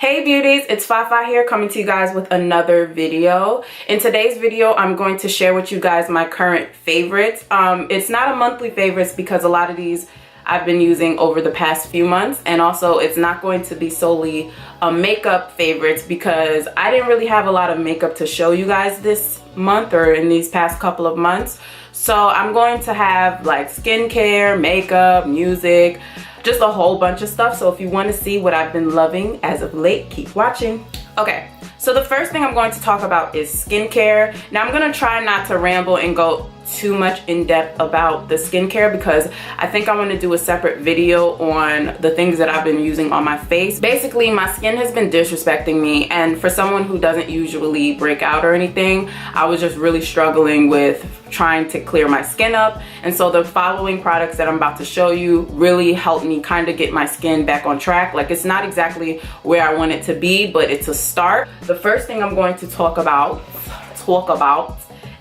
Hey beauties, it's Fafa here coming to you guys with another video. In today's video, I'm going to share with you guys my current favorites. It's not a monthly favorites because a lot of these I've been using over the past few months, and also it's not going to be solely makeup favorites because I didn't really have a lot of makeup to show you guys this month or in these past couple of months. So I'm going to have like skincare, makeup, music, just a whole bunch of stuff. So if you want to see what I've been loving as of late, keep watching. Okay, so the first thing I'm going to talk about is skincare. Now I'm going to try not to ramble and go too much in depth about the skincare because I think I want to do a separate video on the things that I've been using on my face. Basically, my skin has been disrespecting me, and for someone who doesn't usually break out or anything, I was just really struggling with trying to clear my skin up. And so the following products that I'm about to show you really helped me kind of get my skin back on track. Like, it's not exactly where I want it to be, but it's a start. The first thing I'm going to talk about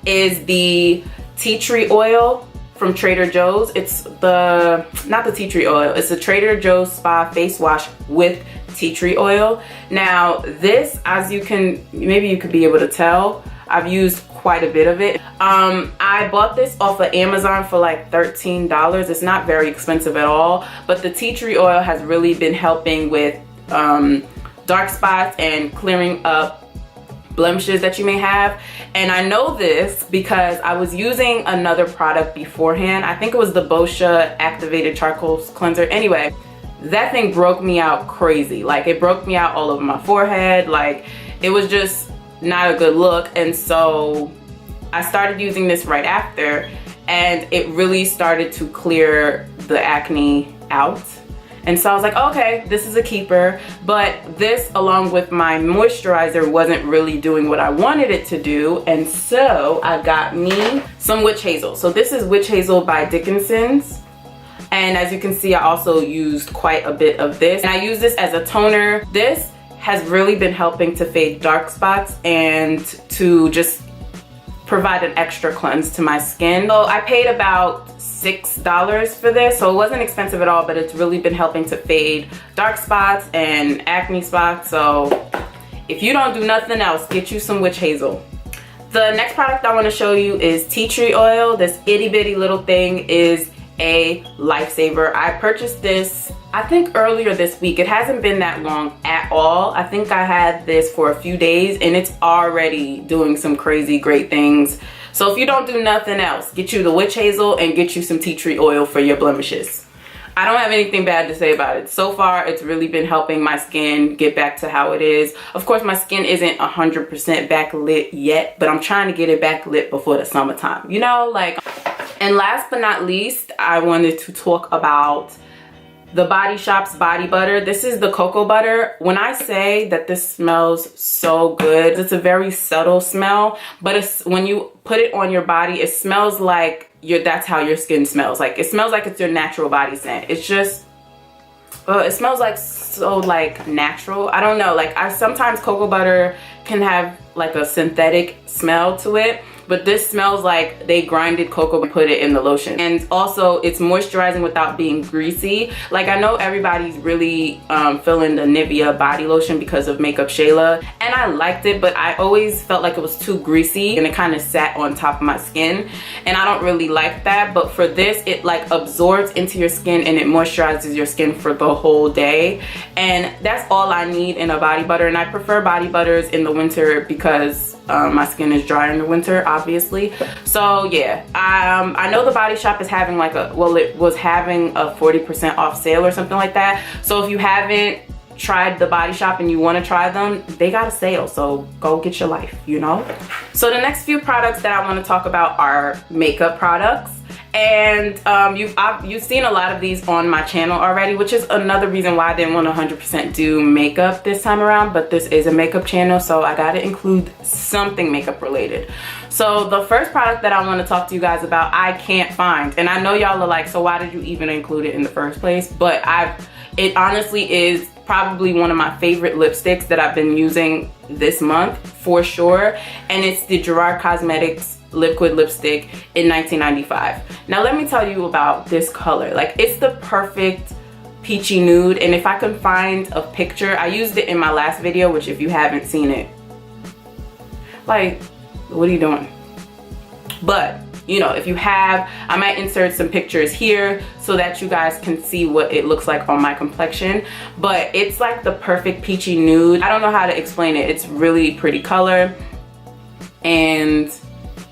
is the tea tree oil from Trader Joe's. It's not the tea tree oil, it's the Trader Joe's Spa face wash with tea tree oil. Now this, as you can, maybe you could be able to tell, I've used quite a bit of it. I bought this off of Amazon for like $13. It's not very expensive at all, but the tea tree oil has really been helping with dark spots and clearing up blemishes that you may have. And I know this because I was using another product beforehand. I think it was the Boscia activated charcoal cleanser. Anyway, that thing broke me out crazy. Like, it broke me out all over my forehead. Like, it was just not a good look. And so I started using this right after, and it really started to clear the acne out. And so I was like, okay, this is a keeper. But this, along with my moisturizer, wasn't really doing what I wanted it to do. And so I got me some Witch Hazel. So this is Witch Hazel by Dickinson's. And as you can see, I also used quite a bit of this. And I use this as a toner. This has really been helping to fade dark spots and to just provide an extra cleanse to my skin. So I paid about $6 for this, so it wasn't expensive at all, but it's really been helping to fade dark spots and acne spots. So if you don't do nothing else, get you some Witch Hazel. The next product I want to show you is tea tree oil. This itty bitty little thing is a lifesaver. I purchased this, I think, earlier this week. It hasn't been that long at all. I think I had this for a few days and it's already doing some crazy great things. So if you don't do nothing else, get you the Witch Hazel and get you some tea tree oil for your blemishes. I don't have anything bad to say about it. So far, it's really been helping my skin get back to how it is. Of course, my skin isn't 100% backlit yet, but I'm trying to get it backlit before the summertime, you know, like. And last but not least, I wanted to talk about the Body Shop's body butter. This is the cocoa butter. When I say that this smells so good, it's a very subtle smell, but it's, when you put it on your body, it smells like that's how your skin smells. Like, it smells like it's your natural body scent. It's just, it smells like so like natural. I don't know, like, sometimes cocoa butter can have like a synthetic smell to it, but this smells like they grinded cocoa and put it in the lotion. And also, it's moisturizing without being greasy. Like, I know everybody's really feeling the Nivea body lotion because of Makeup Shayla, and I liked it, but I always felt like it was too greasy and it kind of sat on top of my skin, and I don't really like that. But for this, it like absorbs into your skin and it moisturizes your skin for the whole day, and that's all I need in a body butter. And I prefer body butters in the winter because my skin is dry in the winter, obviously. So yeah, I know the Body Shop is having like it was having a 40% off sale or something like that. So if you haven't tried the Body Shop and you want to try them, they got a sale, so go get your life, you know. So the next few products that I want to talk about are makeup products. And you've seen a lot of these on my channel already, which is another reason why I didn't want to 100% do makeup this time around. But this is a makeup channel, so I gotta include something makeup related. So the first product that I want to talk to you guys about, I can't find. And I know y'all are like, so why did you even include it in the first place? But it honestly is probably one of my favorite lipsticks that I've been using this month for sure. And it's the Gerard Cosmetics liquid lipstick in 1995. Now let me tell you about this color. Like, it's the perfect peachy nude. And if I can find a picture, I used it in my last video, which if you haven't seen it, like, what are you doing? But you know, if you have, I might insert some pictures here so that you guys can see what it looks like on my complexion. But it's like the perfect peachy nude. I don't know how to explain it. It's really pretty color, and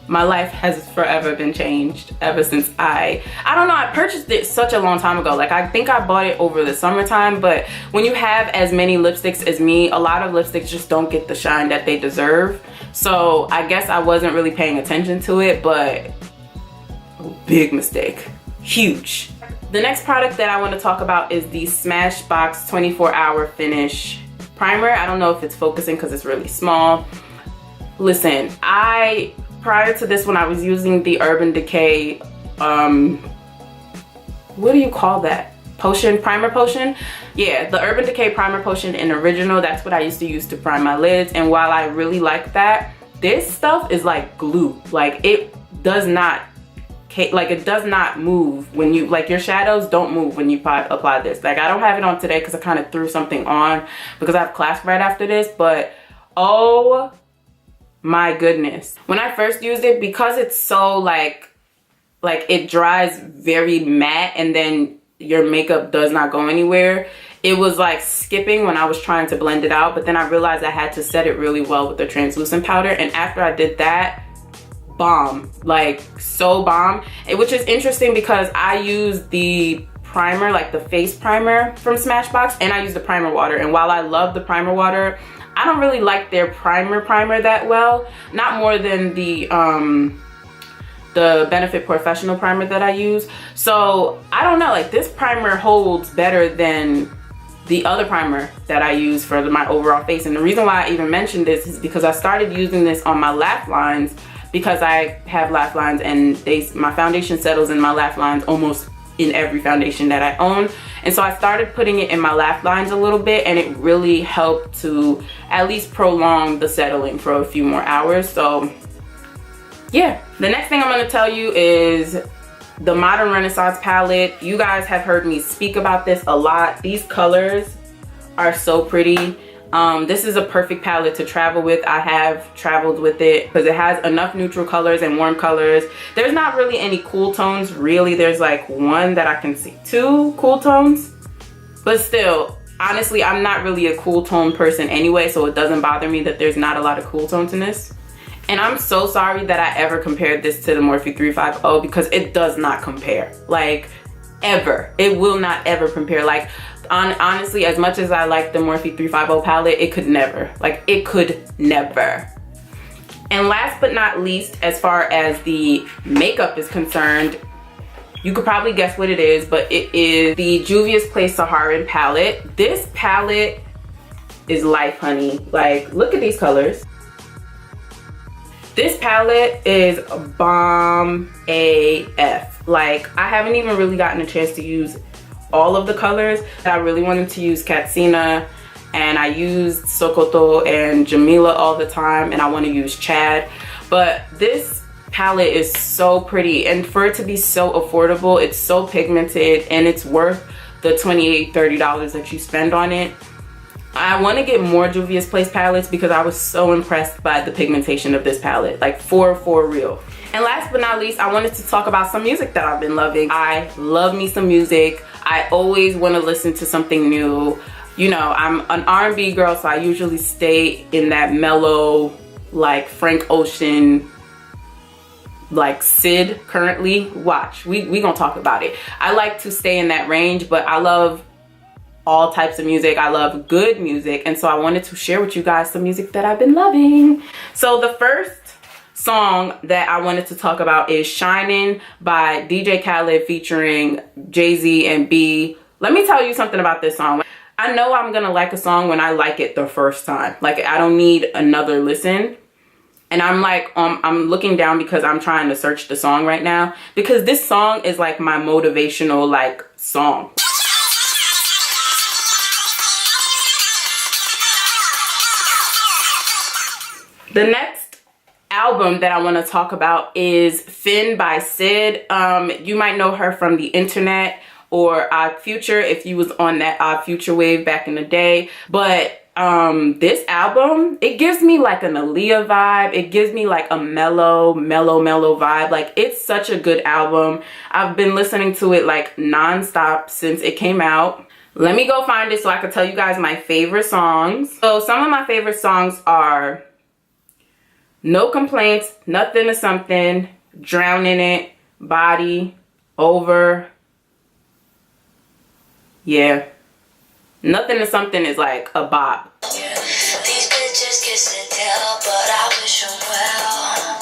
my life has forever been changed ever since I don't know, I purchased it such a long time ago. Like, I think I bought it over the summertime, but when you have as many lipsticks as me, a lot of lipsticks just don't get the shine that they deserve. So I guess I wasn't really paying attention to it, but big mistake, huge. The next product that I want to talk about is the Smashbox 24-hour finish primer. I don't know if it's focusing because it's really small. Listen, prior to this one, I was using the Urban Decay, what do you call that? Primer potion? Yeah, the Urban Decay primer potion in original, that's what I used to use to prime my lids. And while I really like that, this stuff is like glue. Like, it does not move when you, like, your shadows don't move when you apply this. Like, I don't have it on today because I kind of threw something on because I have class right after this, but oh my goodness. When I first used it, because it's so like it dries very matte and then your makeup does not go anywhere, it was like skipping when I was trying to blend it out. But then I realized I had to set it really well with the translucent powder, and after I did that, bomb, like so bomb. Which is interesting because I use the primer, like the face primer from Smashbox, and I use the primer water. And while I love the primer water, I don't really like their primer that well. Not more than the Benefit Professional primer that I use. So I don't know, like, this primer holds better than the other primer that I use for my overall face. And the reason why I even mentioned this is because I started using this on my laugh lines, because I have laugh lines and my foundation settles in my laugh lines almost in every foundation that I own. And so I started putting it in my laugh lines a little bit, and it really helped to at least prolong the settling for a few more hours. So yeah, the next thing I'm going to tell you is the Modern Renaissance palette. You guys have heard me speak about this a lot. These colors are so pretty. This is a perfect palette to travel with. I have traveled with it because it has enough neutral colors and warm colors. There's not really any cool tones, really. There's like one that I can see, 2 cool tones, but still, honestly, I'm not really a cool tone person anyway, so it doesn't bother me that there's not a lot of cool tones in this. And I'm so sorry that I ever compared this to the Morphe 350 because it does not compare, like, ever. It will not ever compare. Like, honestly, as much as I like the Morphe 350 palette, it could never. Like, it could never. And last but not least, as far as the makeup is concerned, you could probably guess what it is, but it is the Juvia's Place Saharan palette. This palette is life, honey. Like, look at these colors. This palette is bomb AF. Like, I haven't even really gotten a chance to use all of the colors. I really wanted to use Katsina, and I used Sokoto and Jamila all the time, and I want to use Chad. But this palette is so pretty, and for it to be so affordable, it's so pigmented, and it's worth the $28–30 that you spend on it. I want to get more Juvia's Place palettes because I was so impressed by the pigmentation of this palette, like for real. And last but not least, I wanted to talk about some music that I've been loving. I love me some music. I always want to listen to something new. You know, I'm an R&B girl, so I usually stay in that mellow, like Frank Ocean, like Sid currently. Watch, we gonna talk about it. I like to stay in that range, but I love all types of music. I love good music, and so I wanted to share with you guys some music that I've been loving. So the first song that I wanted to talk about is Shinin by DJ Khaled featuring Jay-Z and B. Let me tell you something about this song. I know I'm gonna like a song when I like it the first time. Like, I don't need another listen. And I'm like, I'm looking down because I'm trying to search the song right now, because this song is like my motivational, like, song. The next album that I want to talk about is Fin by Sid. You might know her from the internet or Odd Future if you was on that Odd Future wave back in the day. But this album, it gives me like an Aaliyah vibe. It gives me like a mellow vibe. Like, it's such a good album. I've been listening to it like non-stop since it came out. Let me go find it so I can tell you guys my favorite songs. So some of my favorite songs are No Complaints, Nothing to Something, Drown in It, Body, Over. Yeah. Nothing to Something is like a bop. Yeah. These bitches kiss and tell, but I wish them well.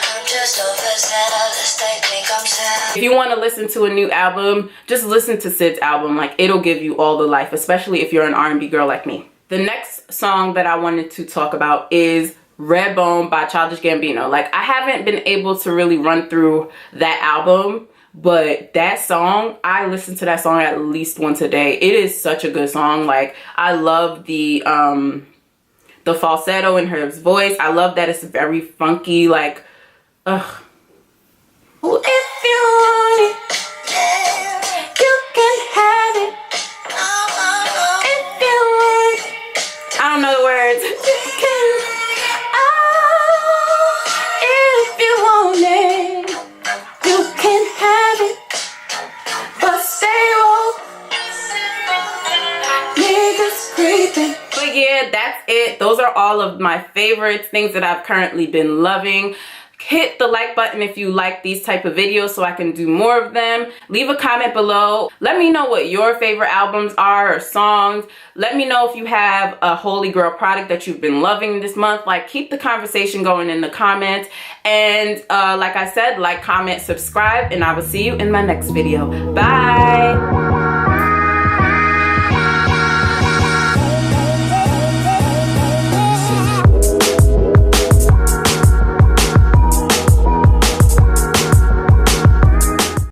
I'm just overzealous, they think I'm sad. If you want to listen to a new album, just listen to Syd's album. Like, it'll give you all the life, especially if you're an R&B girl like me. The next song that I wanted to talk about is Redbone by Childish Gambino. Like, I haven't been able to really run through that album, but that song, I listen to that song at least once a day. It is such a good song. Like, I love the falsetto in her voice. I love that it's very funky. Like, ugh. Well, if you want it, you can have it. If you want it, I don't know the words. You can. If you want it, you can have it. But stay woke. Niggas creeping. But yeah, that's it. Those are all of my favorites, things that I've currently been loving. Hit the like button if you like these type of videos so I can do more of them. Leave a comment below. Let me know what your favorite albums are or songs. Let me know if you have a holy grail product that you've been loving this month. Like, keep the conversation going in the comments. And like I said, like, comment, subscribe, and I will see you in my next video. Bye.